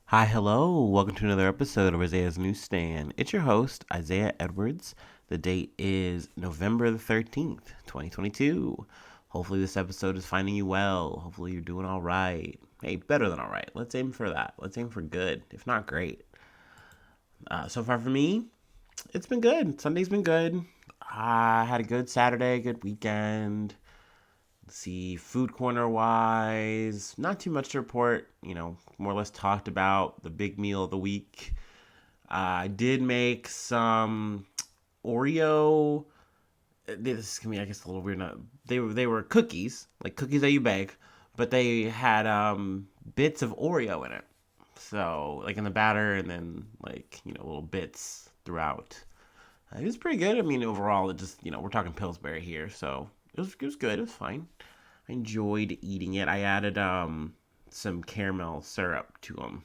Hi, hello. Welcome to another episode of Isaiah's Newsstand. It's your host, Isaiah Edwards. The date is November the 13th, 2022. Hopefully, this episode is finding you well. Hopefully, you're doing all right. Hey, better than all right. Let's aim for that. Let's aim for good, if not great. So far for me, it's been good. Sunday's been good. I had a good Saturday, good weekend. Let's see, food corner wise, not too much to report. More or less talked about the big meal of the week. I did make some Oreo. This is gonna be, I guess, a little weird. They were cookies, like cookies that you bake, but they had bits of Oreo in it. So like in the batter, and then like little bits throughout. It was pretty good. I mean, overall, it just we're talking Pillsbury here, so it was good. It was fine. I enjoyed eating it. I added some caramel syrup to them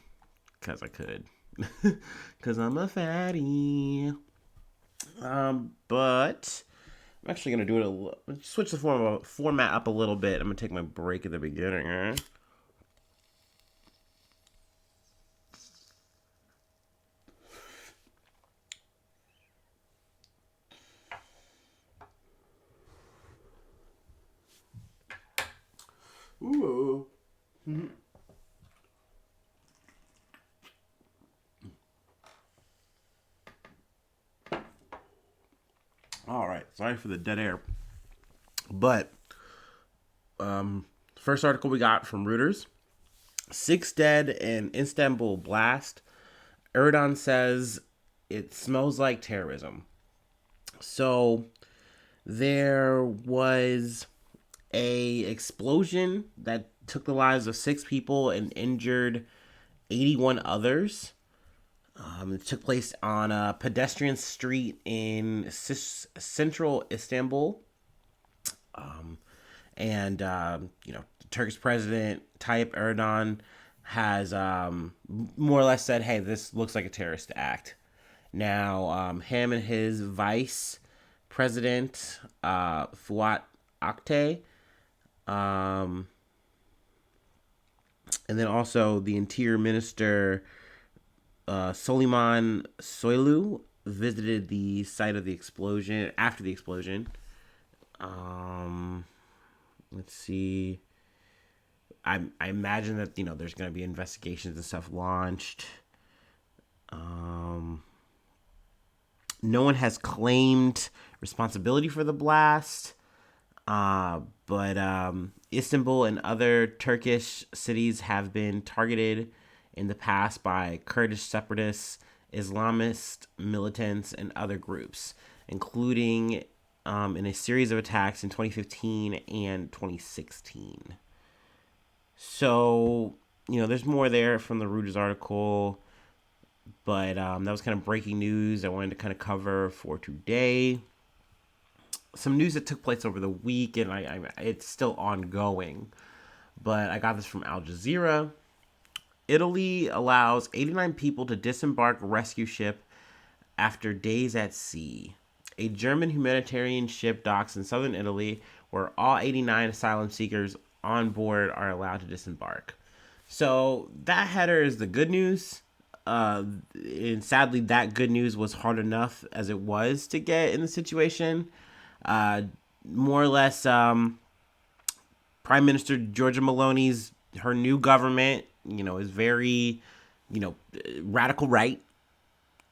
because I could, because I'm a fatty. But I'm actually gonna do it switch the format up a little bit. I'm gonna take my break at the beginning. Ooh. All right. Sorry for the dead air, but first article we got from Reuters: 6 dead in Istanbul blast. Erdogan says it smells like terrorism. So there was a explosion that took the lives of 6 people and injured 81 others. It took place on a pedestrian street in central Istanbul. And, the Turkish president, Tayyip Erdogan, has more or less said, hey, this looks like a terrorist act. Now, him and his vice president, Fuat Aktay, um, and then also the interior minister, Soliman Soylu, visited the site of the explosion after the explosion. Um, let's see. I imagine that there's going to be investigations and stuff launched. Um, no one has claimed responsibility for the blast. But Istanbul and other Turkish cities have been targeted in the past by Kurdish separatists, Islamist militants, and other groups, including in a series of attacks in 2015 and 2016. So, there's more there from the Reuters article, but that was kind of breaking news I wanted to kind of cover for today. Some news that took place over the week, and it's still ongoing. But I got this from Al Jazeera. Italy allows 89 people to disembark rescue ship after days at sea. A German humanitarian ship docks in southern Italy, where all 89 asylum seekers on board are allowed to disembark. So that header is the good news. And sadly, that good news was hard enough as it was to get in the situation. Uh, More or less, Prime Minister Giorgia Meloni's her new government, is very, radical right,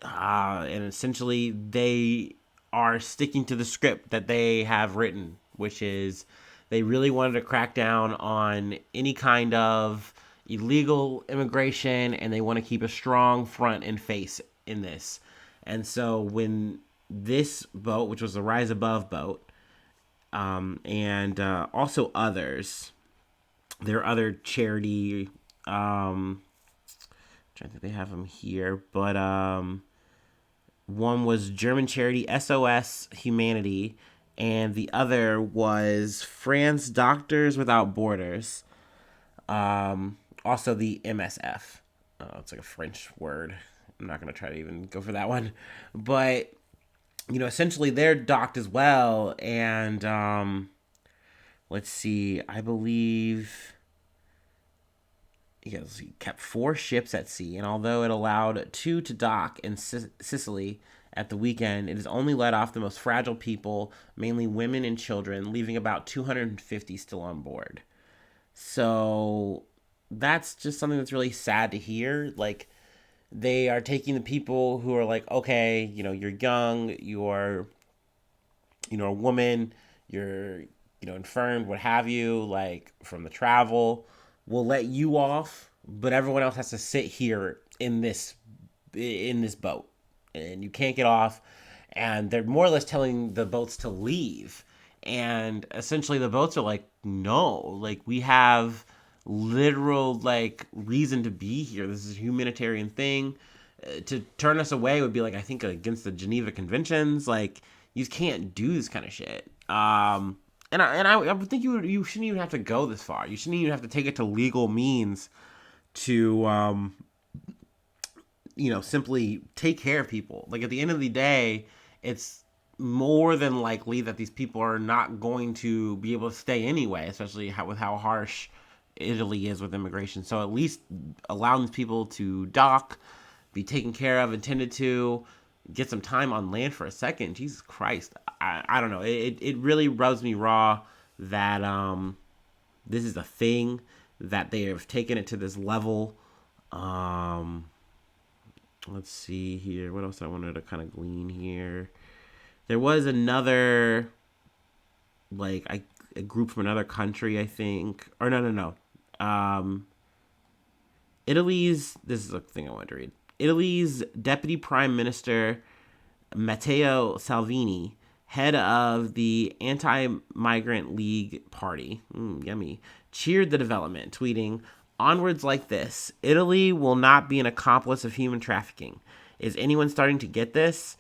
and essentially they are sticking to the script that they have written, which is they really wanted to crack down on any kind of illegal immigration, and they want to keep a strong front and face in this. And so when this boat, which was the Rise Above boat, and also others. There are other charity. I think they have them here, but one was German charity SOS Humanity, and the other was France Doctors Without Borders. Also the MSF. It's like a French word. I'm not gonna try to even go for that one, but essentially they're docked as well, and let's see, I believe, he kept 4 ships at sea, and although it allowed 2 to dock in Sicily at the weekend, it has only let off the most fragile people, mainly women and children, leaving about 250 still on board. So that's just something that's really sad to hear. Like, they are taking the people who are like, okay, you're young, you're, a woman, you're, infirmed, what have you, like from the travel, we'll let you off, but everyone else has to sit here in this boat, and you can't get off. And they're more or less telling the boats to leave. And essentially the boats are like, no, like, we have literal, like, reason to be here. This is a humanitarian thing. To turn us away would be, like, I think against the Geneva Conventions. Like, you can't do this kind of shit. And I would think you shouldn't even have to go this far. You shouldn't even have to take it to legal means to simply take care of people. Like, at the end of the day, it's more than likely that these people are not going to be able to stay anyway, especially with how harsh Italy is with immigration. So at least allowing these people to dock, be taken care of, intended to, get some time on land for a second. Jesus Christ. I don't know. It really rubs me raw that this is a thing, that they have taken it to this level. Let's see here. What else I wanted to kind of glean here? There was another, like, a group from another country, I think. Or no. Italy's, this is a thing I wanted to read. Italy's Deputy Prime Minister, Matteo Salvini, head of the Anti-Migrant League Party, yummy, cheered the development, tweeting, "Onwards like this. Italy will not be an accomplice of human trafficking. Is anyone starting to get this?"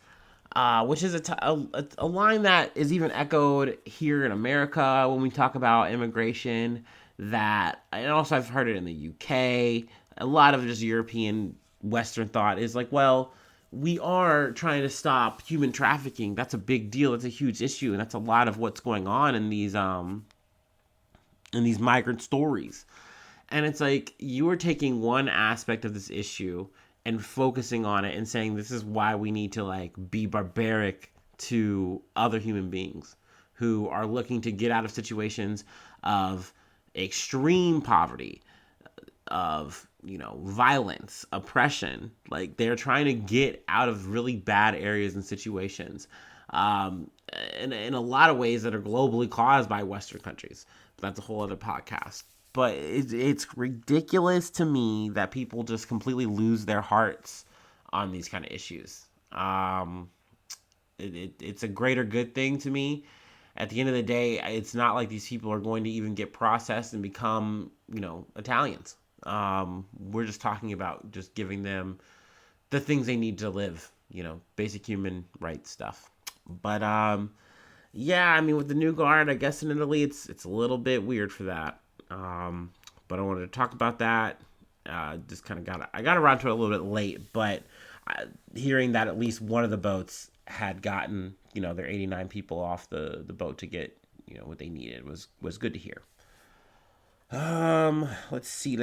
Which is a line that is even echoed here in America when we talk about immigration. And also I've heard it in the UK. A lot of just European Western thought is like, well, we are trying to stop human trafficking. That's a big deal. That's a huge issue, and that's a lot of what's going on in these migrant stories. And it's like, you are taking one aspect of this issue and focusing on it and saying this is why we need to, like, be barbaric to other human beings who are looking to get out of situations of extreme poverty, of, violence, oppression. Like, they're trying to get out of really bad areas and situations. In a lot of ways that are globally caused by Western countries. But that's a whole other podcast. But it's ridiculous to me that people just completely lose their hearts on these kind of issues. It's a greater good thing to me. At the end of the day, it's not like these people are going to even get processed and become, Italians. We're just talking about just giving them the things they need to live, basic human rights stuff. But yeah, I mean, with the new guard, I guess in Italy, it's a little bit weird for that. But I wanted to talk about that. Just kind of I got around to it a little bit late, but hearing that at least one of the boats had gotten, their 89 people off the boat to get, what they needed was good to hear. Let's see.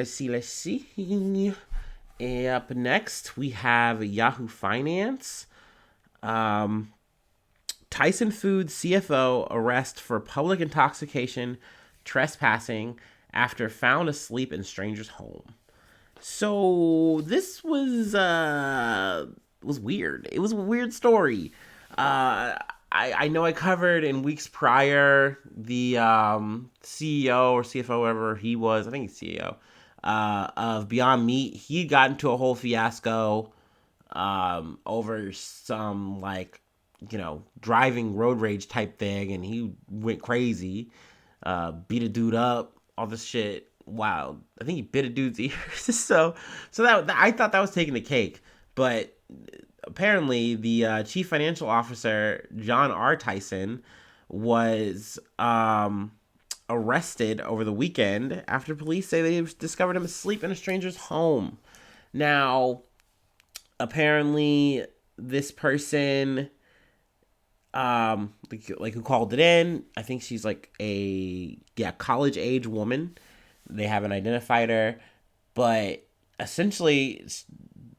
Up next, we have Yahoo Finance. Tyson Foods CFO arrest for public intoxication, trespassing after found asleep in stranger's home. So this was weird. It was a weird story. I know I covered in weeks prior the CEO or CFO, whatever he was. I think he's CEO of Beyond Meat. He had gotten into a whole fiasco over some, like, driving road rage type thing, and he went crazy, beat a dude up, all this shit. Wow, I think he bit a dude's ears. so that I thought that was taking the cake, but apparently the chief financial officer, John R. Tyson, was arrested over the weekend after police say they discovered him asleep in a stranger's home. Now, apparently, this person, like who called it in, I think she's like a college age woman. They haven't identified her. But essentially,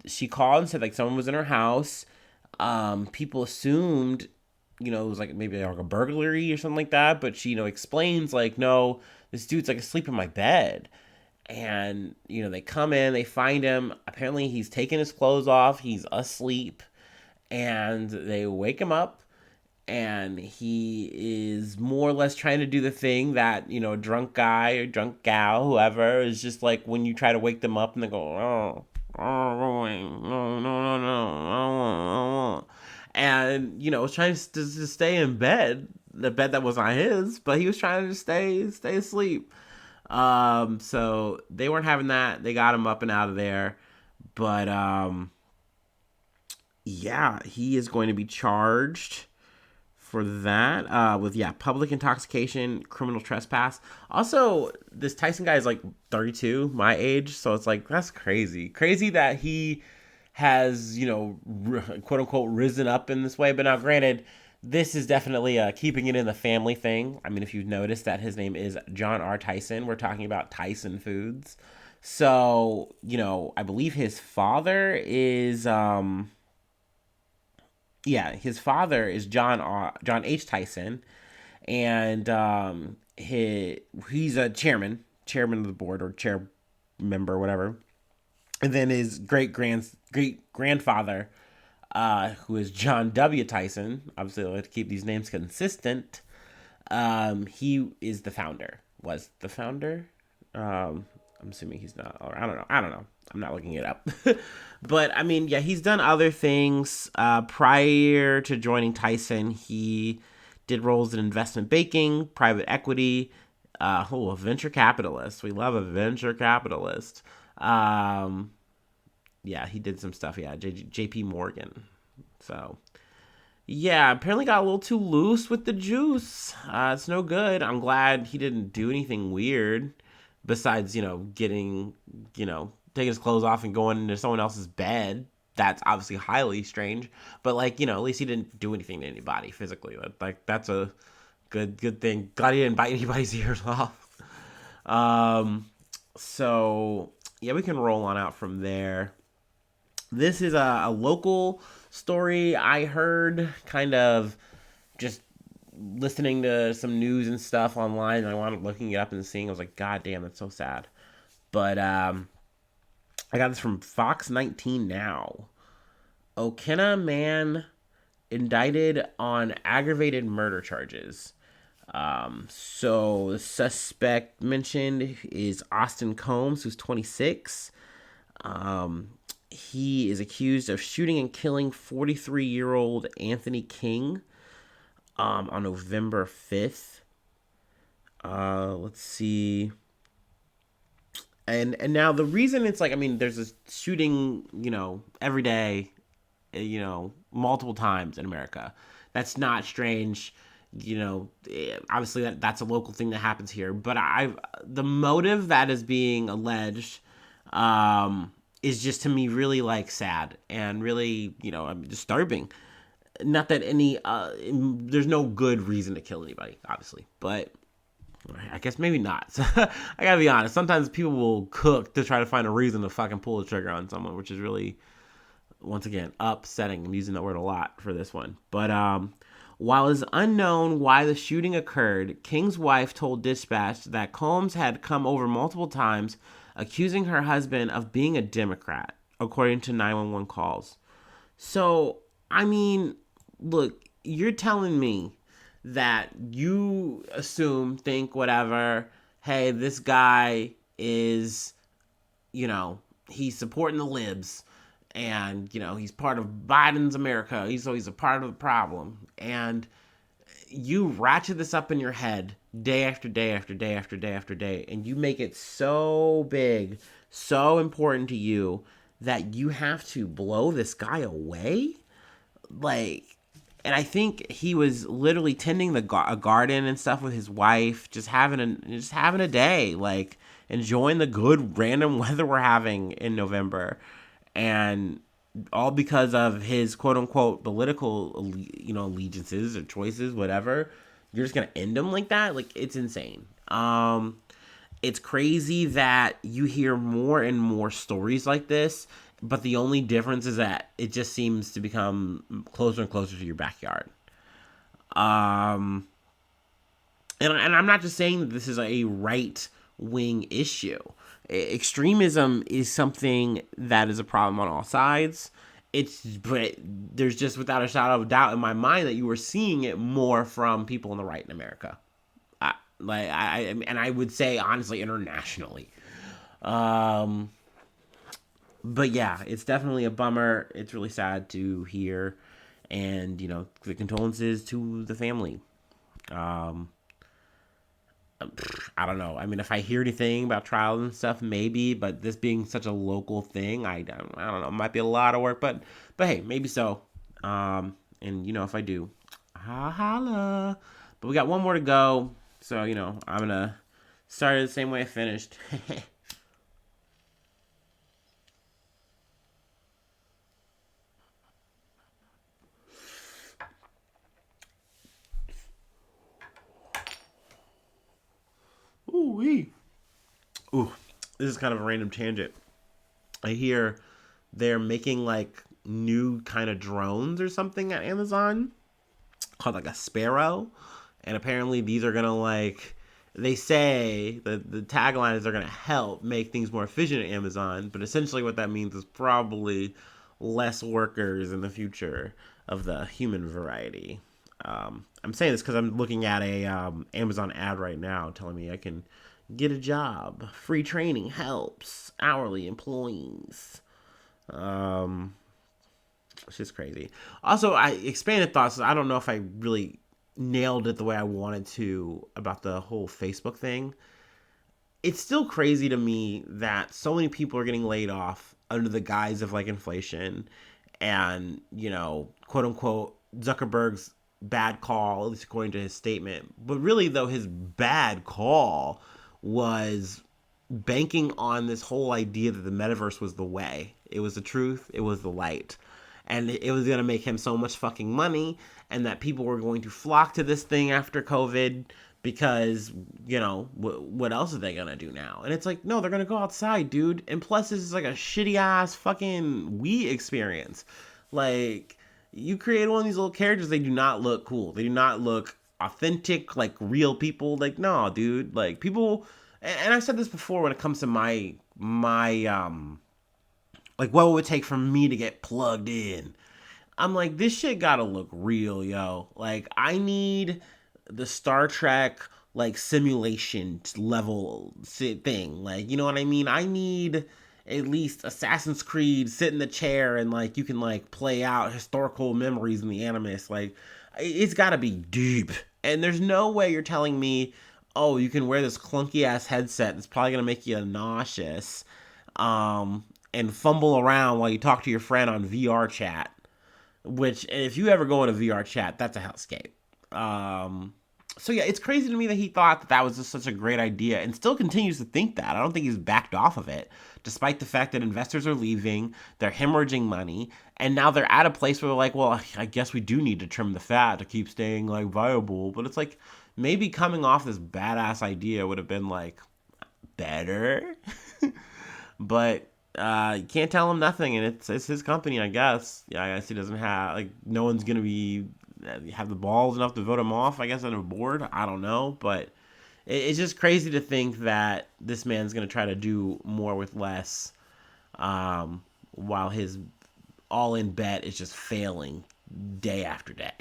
she called and said like someone was in her house. People assumed, it was like maybe like a burglary or something like that. But she, explains like, no, this dude's like asleep in my bed. And, they come in, they find him. Apparently, he's taking his clothes off. He's asleep. And they wake him up. And he is more or less trying to do the thing that, a drunk guy or drunk gal, whoever, is just like when you try to wake them up and they go, oh, no, no, no, no. And, was trying to stay in bed, the bed that was not his, but he was trying to stay asleep. So they weren't having that. They got him up and out of there. But, yeah, he is going to be charged for that with public intoxication, criminal trespass. Also, this Tyson guy is like 32, my age, so it's like that's crazy that he has quote unquote risen up in this way. But now granted, this is definitely keeping it in the family thing. I mean, if you've noticed that his name is John R. Tyson, we're talking about Tyson Foods. So I believe his father is his father is John H. Tyson, and he's a chairman of the board or chair member or whatever. And then his great grandfather, who is John W. Tyson, obviously I like to keep these names consistent. He is the founder. Was the founder? I'm assuming he's not. Or I don't know. I'm not looking it up. But I mean, yeah, he's done other things. Prior to joining Tyson, he did roles in investment banking, private equity. A venture capitalist. We love a venture capitalist. Yeah, he did some stuff. Yeah, JP Morgan. So, yeah, apparently got a little too loose with the juice. It's no good. I'm glad he didn't do anything weird besides, taking his clothes off and going into someone else's bed. That's obviously highly strange. But, at least he didn't do anything to anybody physically. That's a good thing. Glad he didn't bite anybody's ears off. So, yeah, we can roll on out from there. This is a local story I heard kind of just listening to some news and stuff online. And I wound up looking it up and seeing. I was like, God damn, that's so sad. But I got this from Fox 19 Now. Okina man indicted on aggravated murder charges. So the suspect mentioned is Austin Combs, who's 26. He is accused of shooting and killing 43-year-old Anthony King on November 5th. Let's see. And now the reason it's there's a shooting, every day, multiple times in America. That's not strange. Obviously that's a local thing that happens here. But the motive that is being alleged, is just to me really sad and really, disturbing. Not that there's no good reason to kill anybody, obviously, but I guess maybe not. So, I gotta be honest. Sometimes people will cook to try to find a reason to fucking pull the trigger on someone, which is really, once again, upsetting. I'm using that word a lot for this one. But while it's unknown why the shooting occurred, King's wife told Dispatch that Combs had come over multiple times, accusing her husband of being a Democrat, according to 911 calls. So, I mean, look, you're telling me that you think, whatever, hey, this guy is, he's supporting the libs, and, he's part of Biden's America. He's a part of the problem. And you ratchet this up in your head day after day after day after day after day, and you make it so big, so important to you that you have to blow this guy away? And I think he was literally tending a garden and stuff with his wife, just having a day, enjoying the good random weather we're having in November, and all because of his quote unquote political, allegiances or choices, whatever. You're just gonna end him like that? It's insane. It's crazy that you hear more and more stories like this, but the only difference is that it just seems to become closer and closer to your backyard. Um, and I'm not just saying that this is a right wing issue. Extremism is something that is a problem on all sides. But there's just without a shadow of a doubt in my mind that you were seeing it more from people on the right in America. And I would say honestly internationally. Um, but yeah, it's definitely a bummer. It's really sad to hear, and the condolences to the family. Um, I don't know. I mean, if I hear anything about trials and stuff, maybe. But this being such a local thing, I don't know. It might be a lot of work, but hey, maybe so. And if I do, holla. But we got one more to go, so I'm gonna start it the same way I finished. Ooh wee. Ooh, this is kind of a random tangent. I hear they're making like new kind of drones or something at Amazon called like a Sparrow, and apparently these are gonna like they say the tagline is they're gonna help make things more efficient at Amazon, but essentially what that means is probably less workers in the future of the human variety. I'm saying this because I'm looking at a Amazon ad right now telling me I can get a job, free training helps hourly employees. Um, it's just crazy. Also, I expanded thoughts. I don't know if I really nailed it the way I wanted to about the whole Facebook thing. It's still crazy to me that so many people are getting laid off under the guise of like inflation and, quote unquote, Zuckerberg's bad call, at least according to his statement. But really, though, his bad call was banking on this whole idea that the metaverse was the way. It was the truth. It was the light. And it was going to make him so much fucking money, and that people were going to flock to this thing after COVID because, what else are they going to do now? And it's like, no, they're going to go outside, dude. And plus, this is like a shitty ass fucking Wii experience. Like, you create one of these little characters, they do not look cool. They do not look authentic, like real people. Like, no, dude. Like, people, and I've said this before when it comes to my like what would it take for me to get plugged in. I'm like, this shit gotta look real, yo. Like, I need the Star Trek like simulation level thing. Like, you know what I mean? I need at least Assassin's Creed, sit in the chair and like you can like play out historical memories in the Animus. Like, it's gotta be deep. And there's no way you're telling me, oh, you can wear this clunky ass headset that's probably gonna make you nauseous. And fumble around while you talk to your friend on VR chat. Which, if you ever go into VR chat, that's a hellscape. So yeah, it's crazy to me that he thought that was just such a great idea and still continues to think that. I don't think he's backed off of it, despite the fact that investors are leaving, they're hemorrhaging money, and now they're at a place where they're like, well, I guess we do need to trim the fat to keep staying like viable. But it's like maybe coming off this badass idea would have been like better, but you can't tell him nothing, and it's his company, I guess. Yeah, I guess he doesn't have like no one's gonna be have the balls enough to vote him off. I guess on a board. I don't know, but it's just crazy to think that this man's gonna try to do more with less, while his all-in bet is just failing day after day.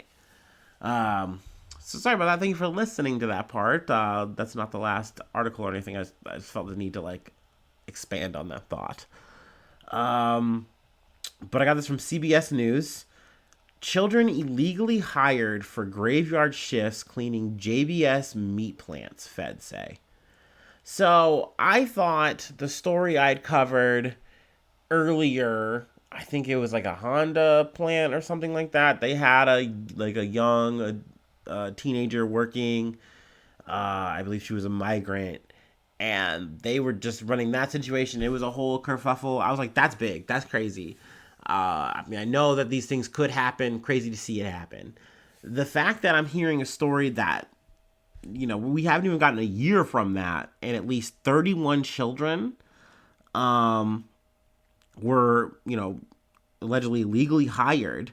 So sorry about that. Thank you for listening to that part. That's not the last article or anything. I just felt the need to like expand on that thought. But I got this from CBS News. Children illegally hired for graveyard shifts cleaning JBS meat plants, feds say. So I thought the story I'd covered earlier, I think it was like a Honda plant or something like that. They had a young teenager working. I believe she was a migrant, and they were just running that situation. It was a whole kerfuffle. I was like, that's big. That's crazy. I mean, I know that these things could happen. Crazy to see it happen. The fact that I'm hearing a story that we haven't even gotten a year from that, and at least 31 children um, were, allegedly legally hired,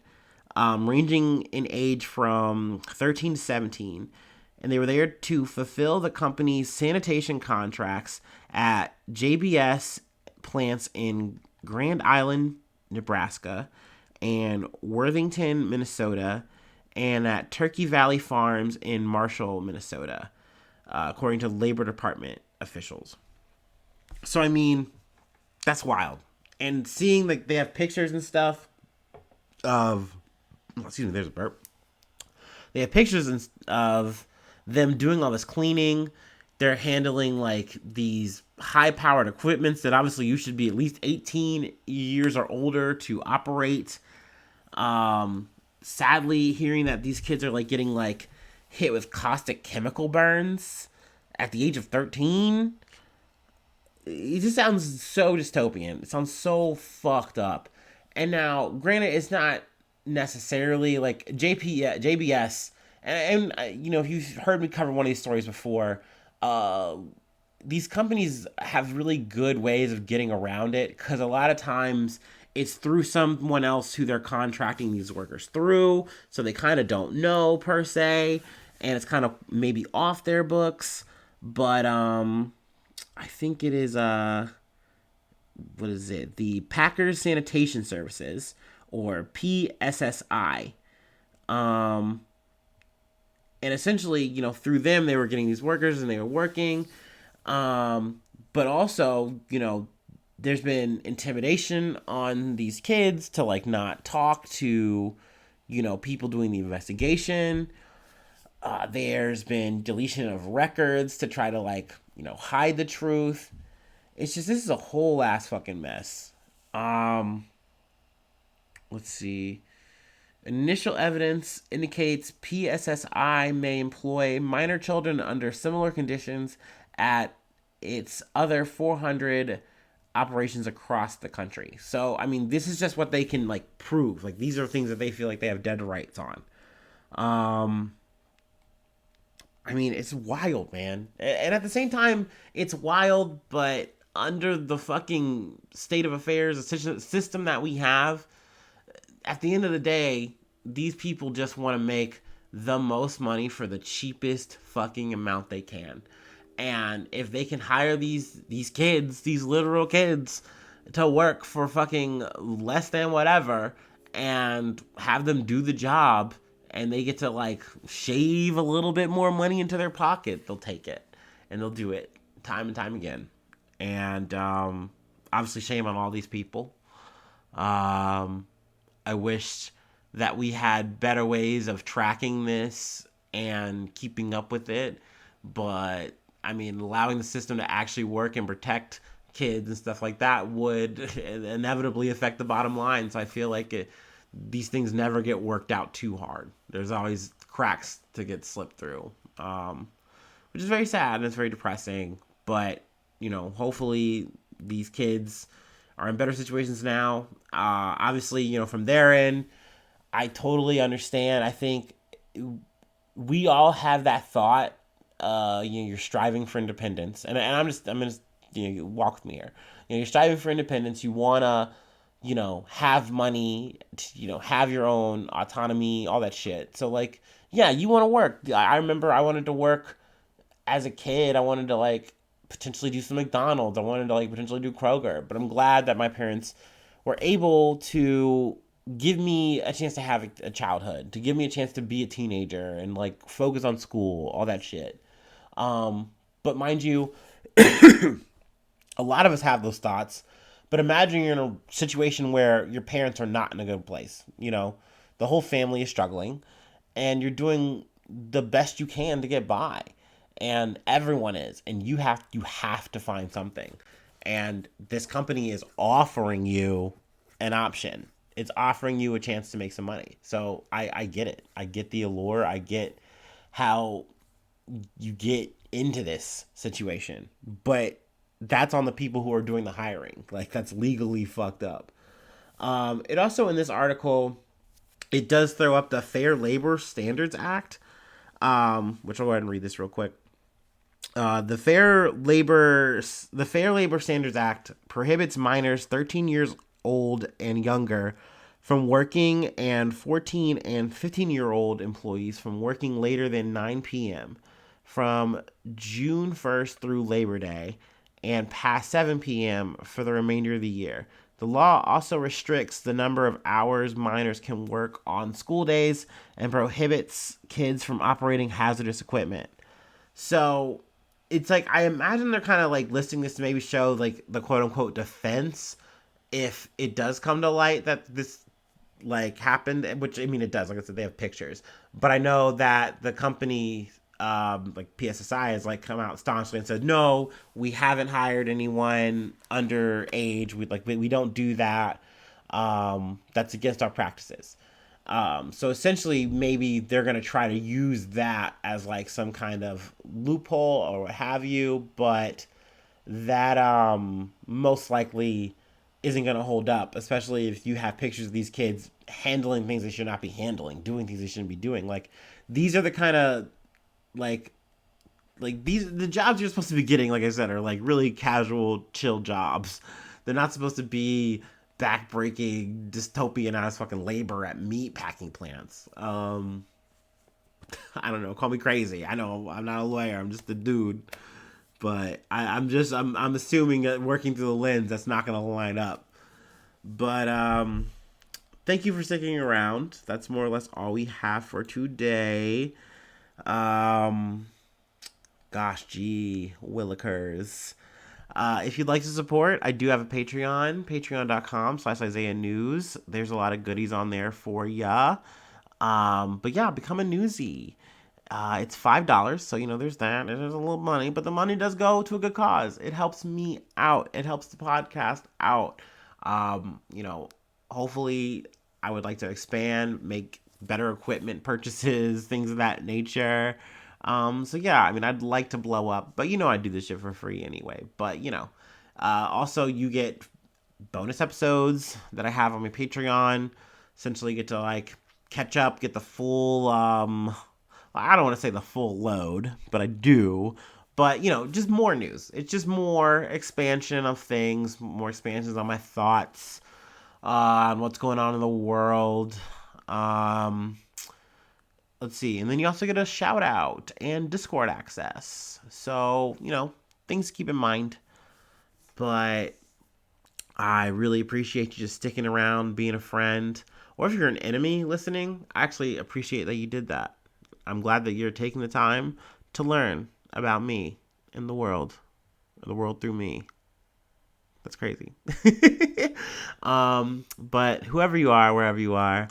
ranging in age from 13 to 17. And they were there to fulfill the company's sanitation contracts at JBS plants in Grand Island, Nebraska, and Worthington, Minnesota, and at Turkey Valley Farms in Marshall, Minnesota, according to Labor Department officials. So, I mean, that's wild. And seeing like they have pictures and stuff of, excuse me, there's a burp. They have pictures of them doing all this cleaning. They're handling like these high-powered equipments that obviously you should be at least 18 years or older to operate. Sadly, hearing that these kids are like getting like hit with caustic chemical burns at the age of 13, it just sounds so dystopian. It sounds so fucked up. And now, granted, it's not necessarily like JBS, and if you've heard me cover one of these stories before, these companies have really good ways of getting around it, because a lot of times it's through someone else who they're contracting these workers through, so they kind of don't know per se, and it's kind of maybe off their books. But I think it is what is it? The Packers Sanitation Services, or PSSI. And essentially, through them they were getting these workers and they were working. But also, there's been intimidation on these kids to like not talk to, people doing the investigation. There's been deletion of records to try to like, hide the truth. It's just, this is a whole ass fucking mess. Let's see. Initial evidence indicates PSSI may employ minor children under similar conditions at its other 400 operations across the country. So, I mean, this is just what they can like prove. Like, these are things that they feel like they have dead rights on. I mean, it's wild, man. And at the same time, it's wild, but under the fucking state of affairs, the system that we have, at the end of the day, these people just want to make the most money for the cheapest fucking amount they can. And if they can hire these kids, these literal kids, to work for fucking less than whatever, and have them do the job, and they get to like shave a little bit more money into their pocket, they'll take it. And they'll do it time and time again. And obviously shame on all these people. I wish that we had better ways of tracking this and keeping up with it. But, I mean, allowing the system to actually work and protect kids and stuff like that would inevitably affect the bottom line. So I feel like these things never get worked out too hard. There's always cracks to get slipped through, which is very sad and it's very depressing. But, hopefully these kids are in better situations now. Obviously, from their end, I totally understand. I think we all have that thought. You're striving for independence, and I'm gonna walk with me here. You're striving for independence. You wanna, have money, have your own autonomy, all that shit. So like, yeah, you want to work. I remember I wanted to work as a kid. I wanted to like potentially do some McDonald's. I wanted to like potentially do Kroger, but I'm glad that my parents were able to give me a chance to have a childhood, to give me a chance to be a teenager and like focus on school, all that shit. But mind you, a lot of us have those thoughts, but imagine you're in a situation where your parents are not in a good place. The whole family is struggling and you're doing the best you can to get by. And everyone is, and you have to find something. And this company is offering you an option. It's offering you a chance to make some money. So I get it. I get the allure. I get how you get into this situation. But that's on the people who are doing the hiring. Like, that's legally fucked up. It also, in this article, it does throw up the Fair Labor Standards Act. which I'll go ahead and read this real quick. The Fair Labor Standards Act prohibits minors 13 years old and younger from working, and 14 and 15-year-old employees from working later than 9 p.m. from June 1st through Labor Day and past 7 p.m. for the remainder of the year. The law also restricts the number of hours minors can work on school days and prohibits kids from operating hazardous equipment. So it's like, I imagine they're kind of like listing this to maybe show like the quote unquote defense if it does come to light that this like happened, which I mean it does. Like I said, they have pictures, but I know that the company, like PSSI, has like come out staunchly and said, no, we haven't hired anyone underage. We don't do that. That's against our practices. So essentially, maybe they're gonna try to use that as like some kind of loophole or what have you, but that most likely isn't going to hold up, especially if you have pictures of these kids handling things they should not be handling, doing things they shouldn't be doing. Like, these are the kind of like the jobs you're supposed to be getting, like I said, are like really casual, chill jobs. They're not supposed to be backbreaking, dystopian ass fucking labor at meat packing plants. I don't know, call me crazy. I know I'm not a lawyer, I'm just a dude. But I'm assuming that working through the lens, that's not going to line up. But thank you for sticking around. That's more or less all we have for today. Gosh, gee, Willikers. If you'd like to support, I do have a Patreon, patreon.com/Isaiah News. There's a lot of goodies on there for ya. But yeah, become a newsie. It's $5, so there's that. There's a little money, but the money does go to a good cause. It helps me out. It helps the podcast out. Hopefully, I would like to expand, make better equipment purchases, things of that nature. So yeah, I mean, I'd like to blow up, but I do this shit for free anyway. But also you get bonus episodes that I have on my Patreon. Essentially, get to like catch up, get the full. I don't want to say the full load, but I do. But, just more news. It's just more expansion of things, more expansions on my thoughts on what's going on in the world. Let's see. And then you also get a shout out and Discord access. So, things to keep in mind. But I really appreciate you just sticking around, being a friend. Or if you're an enemy listening, I actually appreciate that you did that. I'm glad that you're taking the time to learn about me and the world through me. That's crazy. But whoever you are, wherever you are,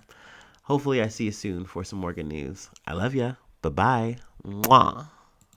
hopefully I see you soon for some more good news. I love ya. Bye-bye. Mwah.